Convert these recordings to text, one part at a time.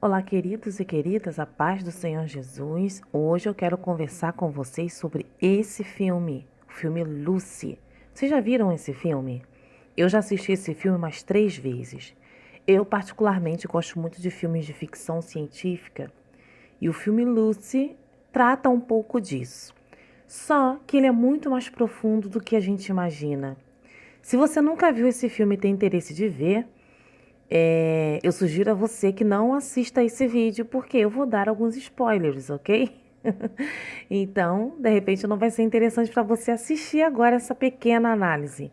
Olá, queridos e queridas, a paz do Senhor Jesus. Hoje eu quero conversar com vocês sobre esse filme, o filme Lucy. Vocês já viram esse filme? Eu já assisti esse filme umas 3 vezes. Eu, particularmente, gosto muito de filmes de ficção científica e o filme Lucy trata um pouco disso. Só que ele é muito mais profundo do que a gente imagina. Se você nunca viu esse filme e tem interesse de ver, eu sugiro a você que não assista esse vídeo, porque eu vou dar alguns spoilers, ok? Então, de repente, não vai ser interessante para você assistir agora essa pequena análise.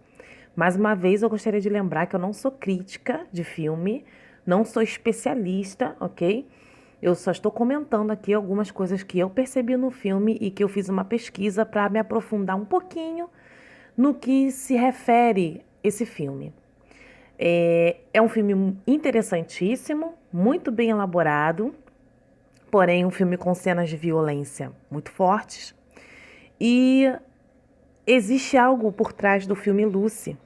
Mais uma vez, eu gostaria de lembrar que eu não sou crítica de filme, não sou especialista, ok? Eu só estou comentando aqui algumas coisas que eu percebi no filme e que eu fiz uma pesquisa para me aprofundar um pouquinho no que se refere esse filme. É um filme interessantíssimo, muito bem elaborado, porém um filme com cenas de violência muito fortes. E existe algo por trás do filme Lucy.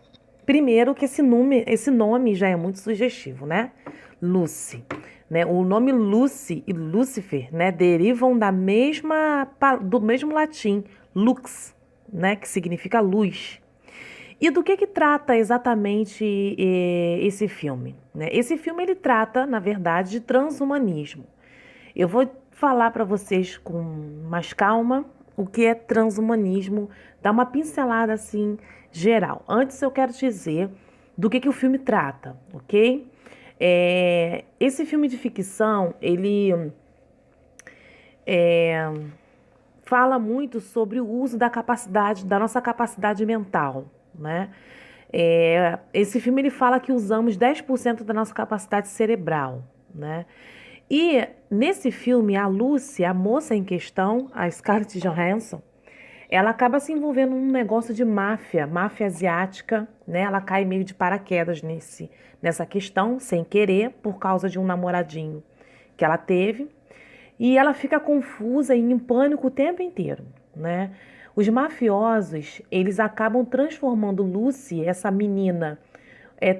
Primeiro que esse nome já é muito sugestivo, né? Lucy. Né? O nome Lucy e Lúcifer, né, derivam do mesmo latim, lux, né, que significa luz. E do que trata exatamente esse filme? Né? Esse filme ele trata, na verdade, de transhumanismo. Eu vou falar para vocês com mais calma o que é transhumanismo, dar uma pincelada assim geral. Antes eu quero dizer do que o filme trata, ok? Esse filme de ficção, ele fala muito sobre o uso da nossa capacidade mental, né? Esse filme ele fala que usamos 10% da nossa capacidade cerebral, né? E nesse filme, a Lucy, a moça em questão, a Scarlett Johansson, ela acaba se envolvendo num negócio de máfia asiática, né? Ela cai meio de paraquedas nessa questão, sem querer, por causa de um namoradinho que ela teve. E ela fica confusa e em pânico o tempo inteiro, né? Os mafiosos, eles acabam transformando Lucy, essa menina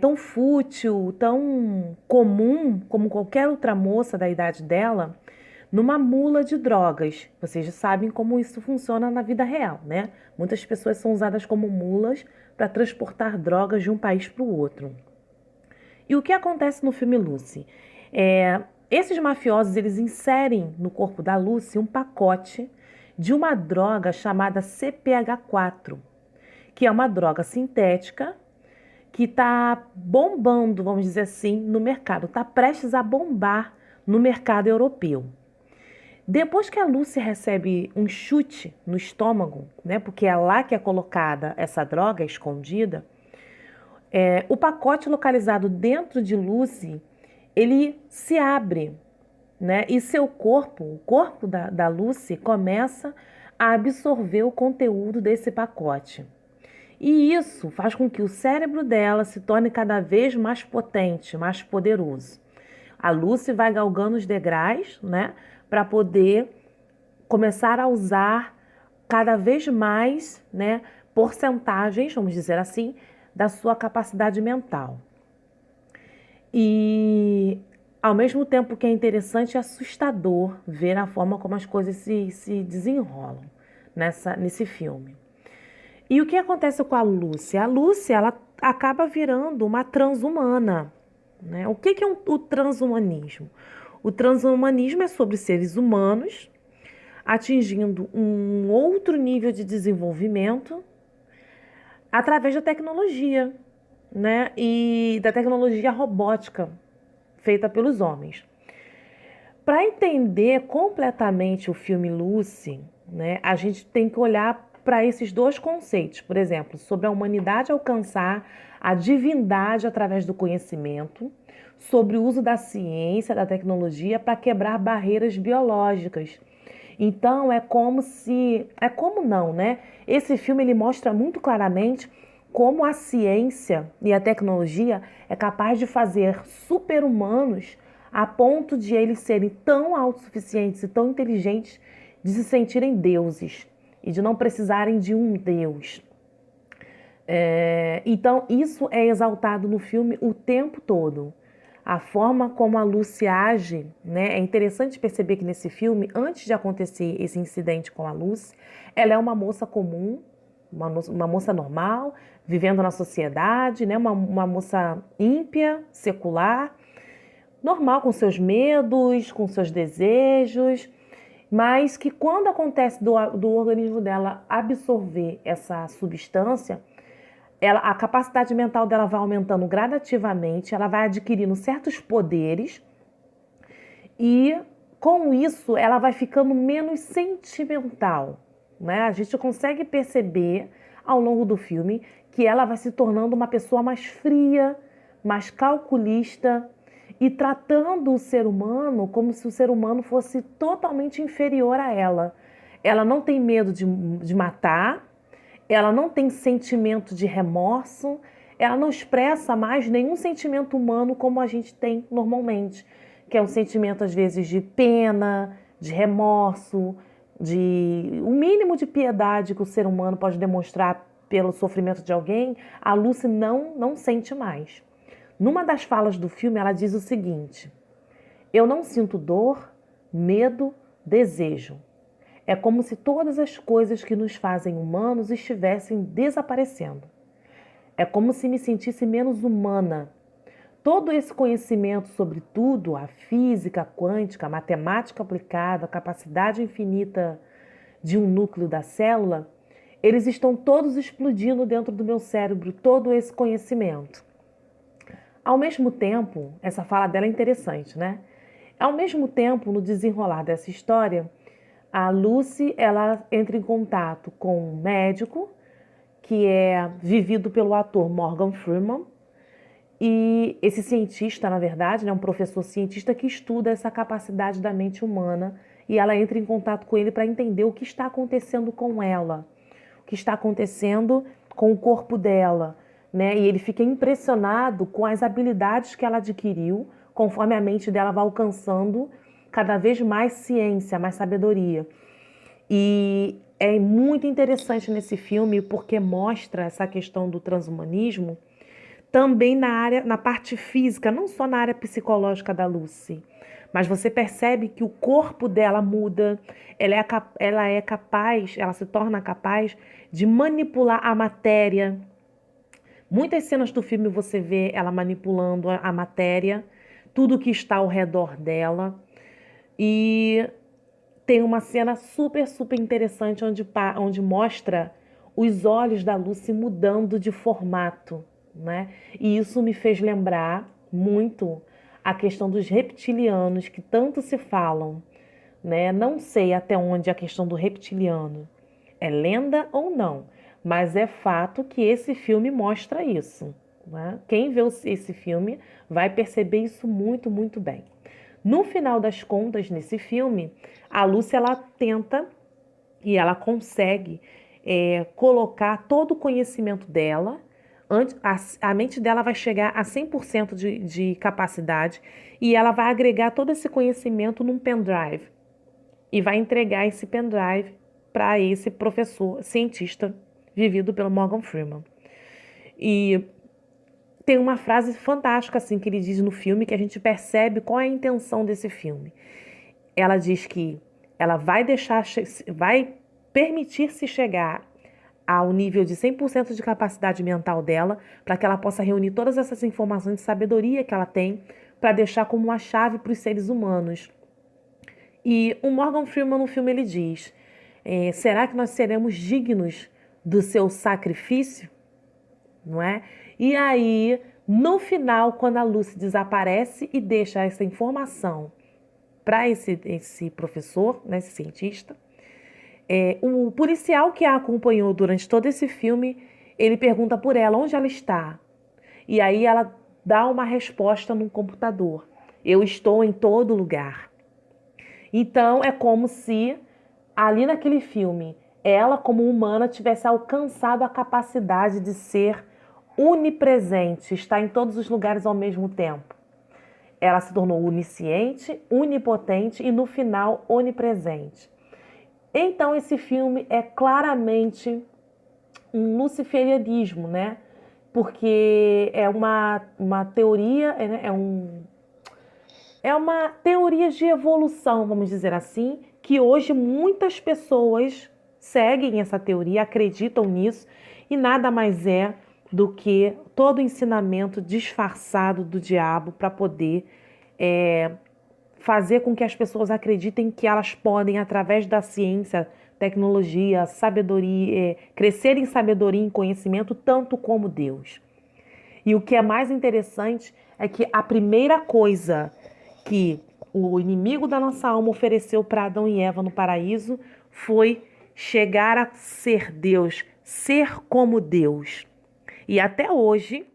tão fútil, tão comum como qualquer outra moça da idade dela, numa mula de drogas. Vocês já sabem como isso funciona na vida real, né? Muitas pessoas são usadas como mulas para transportar drogas de um país para o outro. E o que acontece no filme Lucy? Esses mafiosos, eles inserem no corpo da Lucy um pacote de uma droga chamada CPH4, que é uma droga sintética que está bombando, vamos dizer assim, no mercado, está prestes a bombar no mercado europeu. Depois que a Lucy recebe um chute no estômago, né, porque é lá que é colocada essa droga escondida, o pacote localizado dentro de Lucy, ele se abre, né, e seu corpo, o corpo da Lucy, começa a absorver o conteúdo desse pacote. E isso faz com que o cérebro dela se torne cada vez mais potente, mais poderoso. A Lucy vai galgando os degraus, né, para poder começar a usar cada vez mais, né, porcentagens, vamos dizer assim, da sua capacidade mental. E ao mesmo tempo que é interessante e assustador ver a forma como as coisas se desenrolam nesse filme. E o que acontece com a Lucy? A Lucy, ela acaba virando uma transhumana, né? O que é o transhumanismo? O transhumanismo é sobre seres humanos atingindo um outro nível de desenvolvimento através da tecnologia, né? E da tecnologia robótica feita pelos homens. Para entender completamente o filme Lucy, né, a gente tem que olhar para esses dois conceitos, por exemplo, sobre a humanidade alcançar a divindade através do conhecimento, sobre o uso da ciência, da tecnologia para quebrar barreiras biológicas. Então é como não, né? Esse filme ele mostra muito claramente como a ciência e a tecnologia é capaz de fazer super-humanos a ponto de eles serem tão autossuficientes e tão inteligentes de se sentirem deuses e de não precisarem de um Deus. Então, isso é exaltado no filme o tempo todo. A forma como a Lucy age, né? É interessante perceber que nesse filme, antes de acontecer esse incidente com a Lucy, ela é uma moça comum, uma moça normal, vivendo na sociedade, né? Uma moça ímpia, secular, normal, com seus medos, com seus desejos, mas que quando acontece do organismo dela absorver essa substância, a capacidade mental dela vai aumentando gradativamente, ela vai adquirindo certos poderes e, com isso, ela vai ficando menos sentimental, né? A gente consegue perceber ao longo do filme que ela vai se tornando uma pessoa mais fria, mais calculista e tratando o ser humano como se o ser humano fosse totalmente inferior a ela. Ela não tem medo de matar, ela não tem sentimento de remorso, ela não expressa mais nenhum sentimento humano como a gente tem normalmente, que é um sentimento às vezes de pena, de remorso, de o mínimo de piedade que o ser humano pode demonstrar pelo sofrimento de alguém, a Lucy não sente mais. Numa das falas do filme, ela diz o seguinte: eu não sinto dor, medo, desejo. É como se todas as coisas que nos fazem humanos estivessem desaparecendo. É como se me sentisse menos humana. Todo esse conhecimento sobre tudo, a física quântica, a matemática aplicada, a capacidade infinita de um núcleo da célula, eles estão todos explodindo dentro do meu cérebro, todo esse conhecimento. Ao mesmo tempo, essa fala dela é interessante, né? Ao mesmo tempo, no desenrolar dessa história, a Lucy, ela entra em contato com um médico, que é vivido pelo ator Morgan Freeman, e esse cientista, na verdade, é um professor cientista que estuda essa capacidade da mente humana, e ela entra em contato com ele para entender o que está acontecendo com ela, o que está acontecendo com o corpo dela, né? E ele fica impressionado com as habilidades que ela adquiriu, conforme a mente dela vai alcançando cada vez mais ciência, mais sabedoria. E é muito interessante nesse filme porque mostra essa questão do transhumanismo também na parte física, não só na área psicológica da Lucy. Mas você percebe que o corpo dela muda, ela é capaz, ela se torna capaz de manipular a matéria. Muitas cenas do filme você vê ela manipulando a matéria, tudo que está ao redor dela. E tem uma cena super, super interessante onde mostra os olhos da Lucy mudando de formato, né? E isso me fez lembrar muito a questão dos reptilianos que tanto se falam, né? Não sei até onde a questão do reptiliano é lenda ou não, mas é fato que esse filme mostra isso, né? Quem vê esse filme vai perceber isso muito, muito bem. No final das contas, nesse filme, a Lucy ela tenta e ela consegue colocar todo o conhecimento dela, a mente dela vai chegar a 100% de capacidade e ela vai agregar todo esse conhecimento num pendrive e vai entregar esse pendrive para esse professor cientista vivido pelo Morgan Freeman. E tem uma frase fantástica assim que ele diz no filme que a gente percebe qual é a intenção desse filme. Ela diz que ela vai permitir-se chegar ao nível de 100% de capacidade mental dela, para que ela possa reunir todas essas informações de sabedoria que ela tem, para deixar como uma chave para os seres humanos. E o Morgan Freeman no filme ele diz: será que nós seremos dignos do seu sacrifício? Não é? E aí, no final, quando a Lucy desaparece e deixa essa informação para esse professor, né, esse cientista, o policial que a acompanhou durante todo esse filme, ele pergunta por ela onde ela está. E aí ela dá uma resposta no computador: eu estou em todo lugar. Então é como se ali naquele filme ela, como humana, tivesse alcançado a capacidade de ser onipresente, estar em todos os lugares ao mesmo tempo. Ela se tornou onisciente, onipotente e, no final, onipresente. Então, esse filme é claramente um luciferianismo, né? Porque é uma teoria, é um É uma teoria de evolução, vamos dizer assim, que hoje muitas pessoas seguem essa teoria, acreditam nisso, e nada mais é do que todo ensinamento disfarçado do diabo para poder fazer com que as pessoas acreditem que elas podem, através da ciência, tecnologia, sabedoria, crescer em sabedoria e em conhecimento, tanto como Deus. E o que é mais interessante é que a primeira coisa que o inimigo da nossa alma ofereceu para Adão e Eva no paraíso foi chegar a ser Deus, ser como Deus. E até hoje,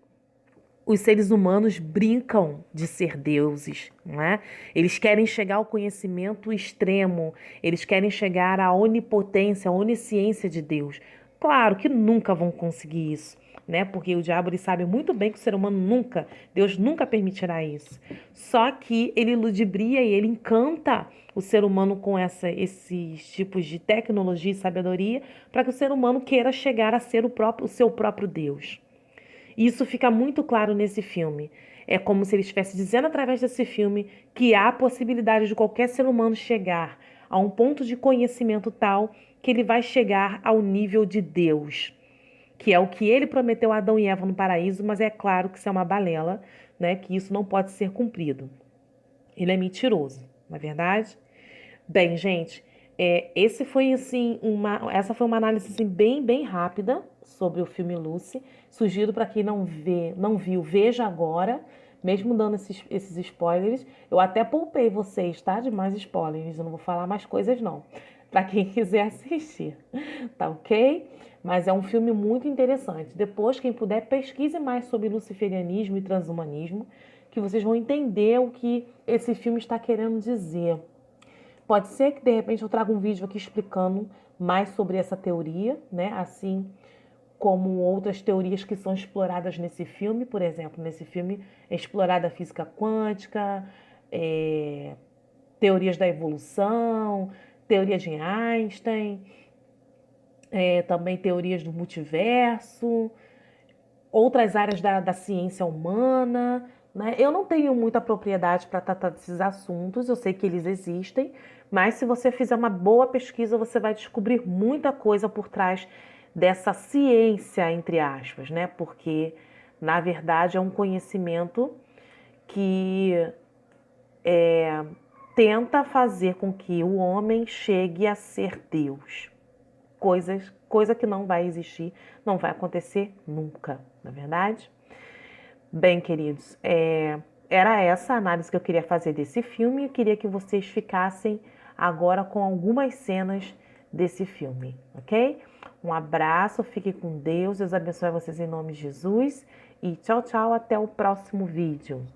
os seres humanos brincam de ser deuses, não é? Eles querem chegar ao conhecimento extremo, eles querem chegar à onipotência, à onisciência de Deus. Claro que nunca vão conseguir isso, né? Porque o diabo ele sabe muito bem que o ser humano nunca, Deus nunca permitirá isso. Só que ele ludibria e ele encanta o ser humano com esses tipos de tecnologia e sabedoria para que o ser humano queira chegar a ser o seu próprio Deus. Isso fica muito claro nesse filme. É como se ele estivesse dizendo através desse filme que há a possibilidade de qualquer ser humano chegar a um ponto de conhecimento tal que ele vai chegar ao nível de Deus, que é o que ele prometeu a Adão e Eva no paraíso, mas é claro que isso é uma balela, né? Que isso não pode ser cumprido. Ele é mentiroso, não é verdade? Bem, gente, essa foi uma análise assim, bem rápida sobre o filme Lucy. Sugiro para quem não viu, veja agora, mesmo dando esses spoilers. Eu até poupei vocês, tá? De mais spoilers, eu não vou falar mais coisas não, para quem quiser assistir, tá ok? Mas é um filme muito interessante. Depois, quem puder, pesquise mais sobre luciferianismo e transhumanismo, que vocês vão entender o que esse filme está querendo dizer. Pode ser que, de repente, eu traga um vídeo aqui explicando mais sobre essa teoria, né? Assim como outras teorias que são exploradas nesse filme. Por exemplo, nesse filme é explorada a física quântica, teorias da evolução, teoria de Einstein, também teorias do multiverso, outras áreas da ciência humana, né? Eu não tenho muita propriedade para tratar desses assuntos, eu sei que eles existem, mas se você fizer uma boa pesquisa, você vai descobrir muita coisa por trás dessa ciência, entre aspas, né? Porque, na verdade, é um conhecimento que tenta fazer com que o homem chegue a ser Deus. Coisa que não vai existir, não vai acontecer nunca, não é verdade? Bem, queridos, era essa a análise que eu queria fazer desse filme. Eu queria que vocês ficassem agora com algumas cenas desse filme, ok? Um abraço, fiquem com Deus, Deus abençoe vocês em nome de Jesus e tchau, tchau, até o próximo vídeo.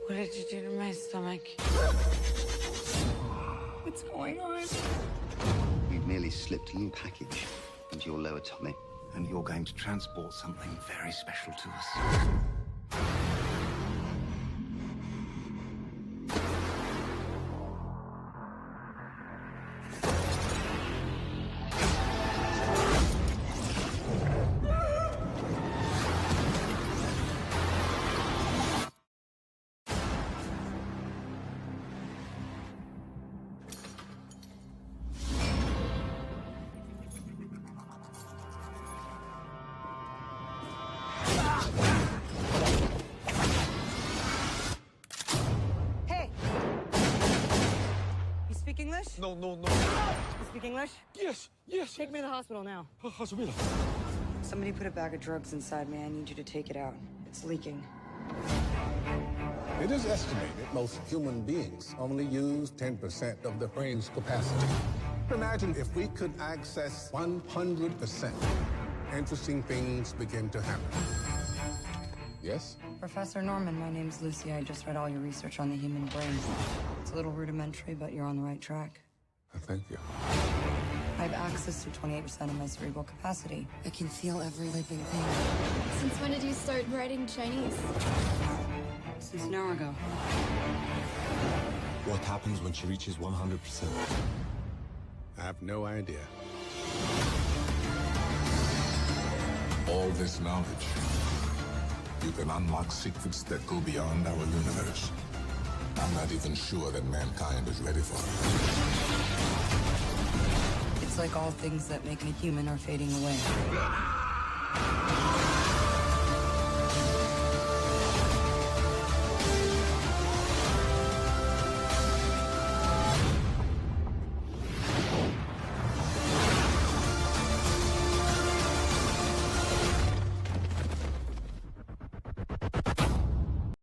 What did you do to my stomach? What's going on? We've merely slipped a new package into your lower tummy. And you're going to transport something very special to us. English? No. You speak English? Yes. Take me to the hospital now. Hospital. Somebody put a bag of drugs inside me. I need you to take it out. It's leaking. It is estimated most human beings only use 10% of their brain's capacity. Imagine if we could access 100%. Interesting things begin to happen. Yes? Professor Norman, my name's Lucy. I just read all your research on the human brain. It's a little rudimentary, but you're on the right track. Thank you. I have access to 28% of my cerebral capacity. I can feel every living thing. Since when did you start writing Chinese? Since an hour ago. What happens when she reaches 100%? I have no idea. All this knowledge, you can unlock secrets that go beyond our universe. I'm not even sure that mankind is ready for it. It's like all things that make me human are fading away.